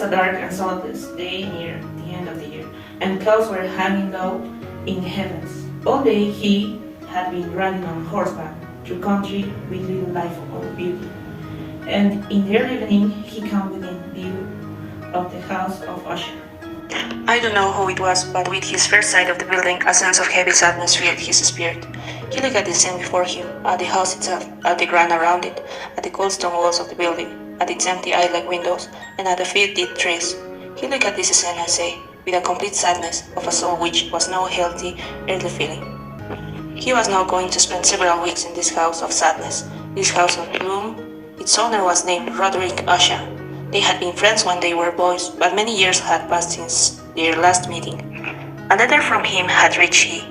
a dark and sunless day near the end of the year, and clouds were hanging low in the heavens. All day he had been riding on horseback through country with little life or beauty, and in the early evening he came within view of the house of usher. I don't know who it was, but with his first sight of the building, a sense of heavy sadness filled his spirit. He looked at the scene before him, at the house itself, at the ground around it, at the cold stone walls of the building, at its empty eye-like windows, and at the few dead trees. He looked at this scene and said, with a complete sadness of a soul which was no healthy, earthly feeling. He was now going to spend several weeks in this house of sadness, this house of gloom. Its owner was named Roderick Usher. They had been friends when they were boys, but many years had passed since their last meeting. A letter from him had reached me,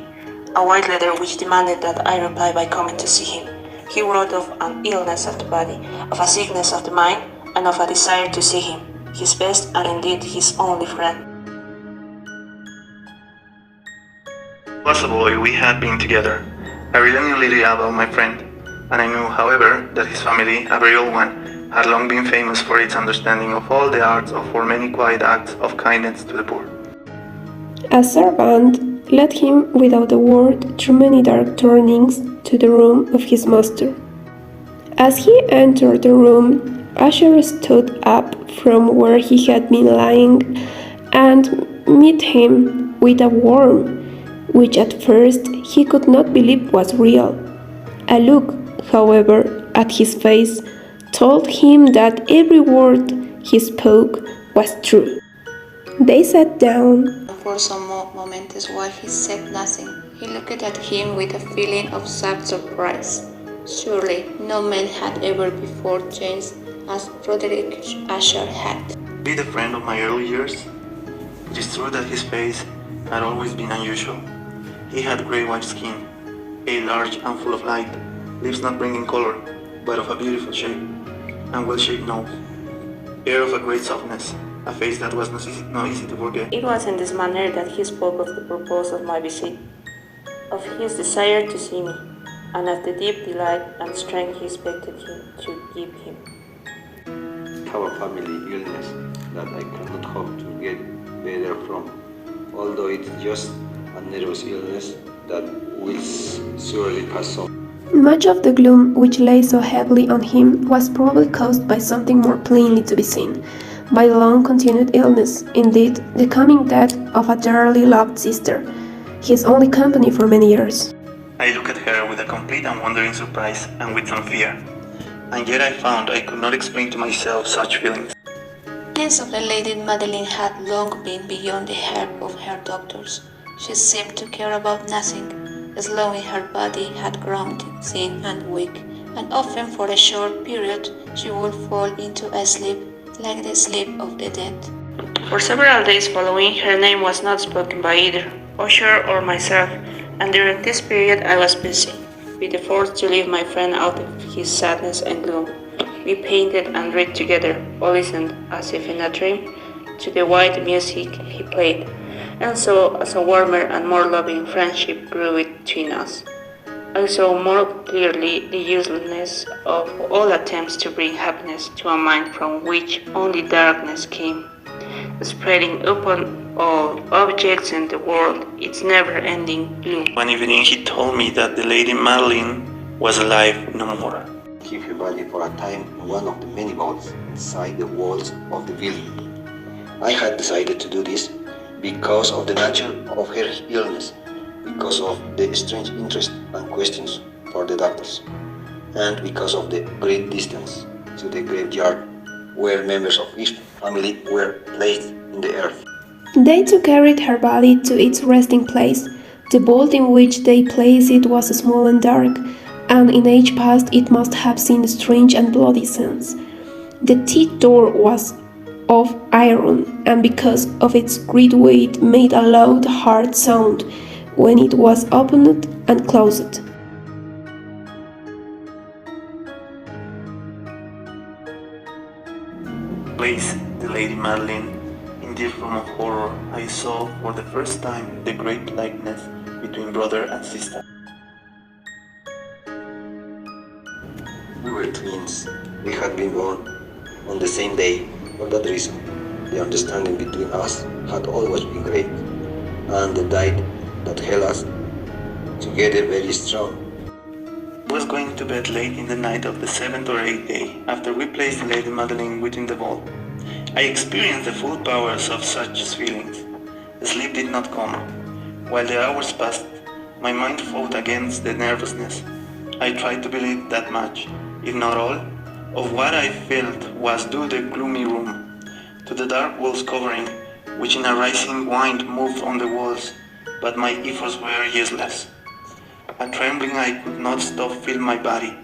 a white letter which demanded that I reply by coming to see him. He wrote of an illness of the body, of a sickness of the mind, and of a desire to see him, his best and indeed his only friend. Was a boy, we had been together. I really knew little about my friend, and I knew, however, that his family, a very old one, had long been famous for its understanding of all the arts or for many quiet acts of kindness to the poor. A servant led him without a word through many dark turnings to the room of his master. As he entered the room, Usher stood up from where he had been lying and met him with a warmth which at first he could not believe was real. A look, however, at his face told him that every word he spoke was true. They sat down. For some moments while he said nothing, he looked at him with a feeling of sad surprise. Surely no man had ever before changed as Roderick Usher had. Be the friend of my early years? It is true that his face had always been unusual. He had grey white skin, a large and full of light, lips not bringing color, but of a beautiful shape, and well-shaped nose, air of a great softness, a face that was not easy to forget. It was in this manner that he spoke of the purpose of my visit, of his desire to see me, and of the deep delight and strength he expected him to give him. I have a family illness that I cannot hope to get better from, although it's just a nervous illness that will surely pass on. Much of the gloom which lay so heavily on him was probably caused by something more plainly to be seen, by the long-continued illness, indeed, the coming death of a dearly loved sister, his only company for many years. I looked at her with a complete and wondering surprise and with some fear, and yet I found I could not explain to myself such feelings. The illness of the Lady Madeline had long been beyond the help of her doctors. She seemed to care about nothing. Slowly her body had grown thin and weak, and often for a short period she would fall into a sleep like the sleep of the dead. For several days following, her name was not spoken by either Usher or myself, and during this period I was busy, with the force to leave my friend out of his sadness and gloom. We painted and read together, or listened, as if in a dream, to the white music he played, and so as a warmer and more loving friendship grew between us. I saw more clearly the uselessness of all attempts to bring happiness to a mind from which only darkness came, spreading upon all objects in the world its never-ending gloom. One evening he told me that the Lady Madeline was alive no more. Keep her body for a time in one of the many vaults inside the walls of the building. I had decided to do this because of the nature of her illness, because of the strange interest and questions for the doctors, and because of the great distance to the graveyard where members of each family were placed in the earth. They too carried her body to its resting place. The vault in which they placed it was small and dark, and in age past it must have seen strange and bloody scenes. The teak door was of iron, and because of its great weight made a loud, hard sound when it was opened and closed. Place the Lady Madeline. In this room of horror, I saw for the first time the great likeness between brother and sister. We were twins. We had been born on the same day for that reason. The understanding between us had always been great, and the tie that held us together very strong. I was going to bed late in the night of the 7th or 8th day after we placed Lady Madeleine within the vault. I experienced the full powers of such feelings. Sleep did not come. While the hours passed, my mind fought against the nervousness. I tried to believe that much, if not all, of what I felt was due to the gloomy room, to the dark walls covering, which in a rising wind moved on the walls, but my efforts were useless. A trembling I could not stop filled my body,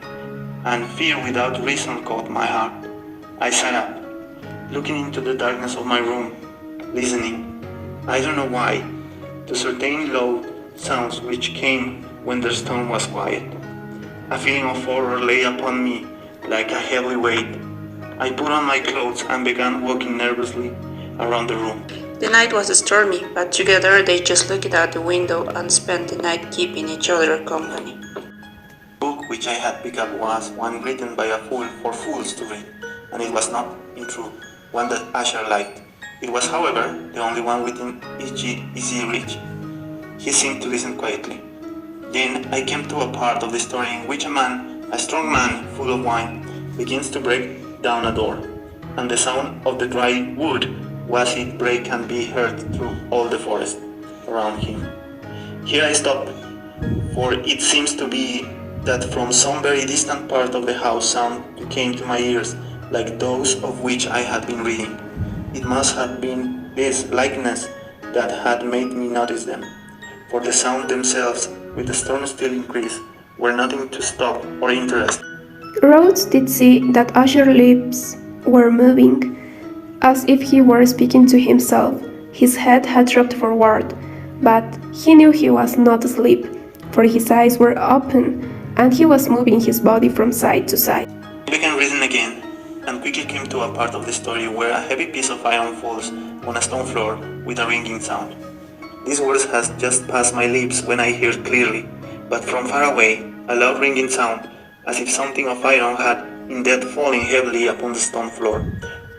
and fear without reason caught my heart. I sat up, looking into the darkness of my room, listening, I don't know why, to certain low sounds which came when the stone was quiet. A feeling of horror lay upon me like a heavy weight. I put on my clothes and began walking nervously around the room. The night was stormy, but together they just looked out the window and spent the night keeping each other company. The book which I had picked up was one written by a fool for fools to read, and it was not, in truth, one that Usher liked. It was, however, the only one within easy reach. He seemed to listen quietly. Then I came to a part of the story in which a strong man full of wine, begins to break down a door, and the sound of the dry wood was it break can be heard through all the forest around him. Here I stopped, for it seems to be that from some very distant part of the house sound came to my ears like those of which I had been reading. It must have been this likeness that had made me notice them, for the sound themselves, with the storm still increased, were nothing to stop or interest. Rhodes did see that Usher's lips were moving, as if he were speaking to himself. His head had dropped forward, but he knew he was not asleep, for his eyes were open, and he was moving his body from side to side. I began reading again, and quickly came to a part of the story where a heavy piece of iron falls on a stone floor with a ringing sound. These words had just passed my lips when I heard clearly, but from far away, a loud ringing sound, as if something of iron had indeed fallen heavily upon the stone floor,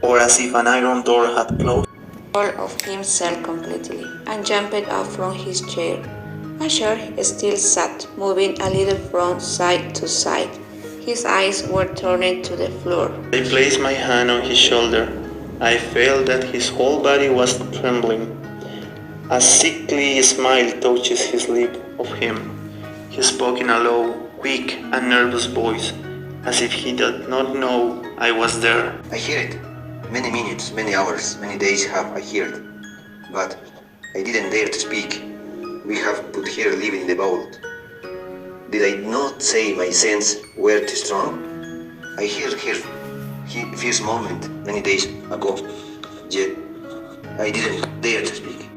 or as if an iron door had closed. All of him fell completely and jumped up from his chair. Usher still sat, moving a little from side to side. His eyes were turned to the floor. I placed my hand on his shoulder. I felt that his whole body was trembling. A sickly smile touched his lip of him. He spoke in a low, quick, and nervous voice, as if he did not know I was there. I hear it. Many minutes, many hours, many days have I heard, but I didn't dare to speak. We have put here living in the vault. Did I not say my sense were too strong? I heard her first moment many days ago, yet I didn't dare to speak.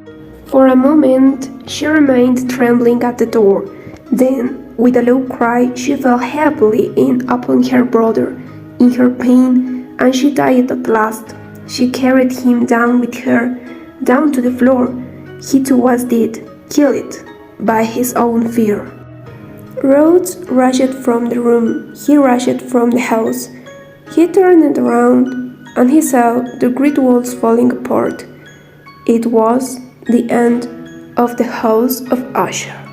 For a moment, she remained trembling at the door. Then, with a low cry, she fell heavily in upon her brother, in her pain, and she died at last. She carried him down with her, down to the floor. He too was dead, killed by his own fear. Rhodes rushed from the room. He rushed from the house. He turned around, and he saw the great walls falling apart. It was the end of the house of Usher.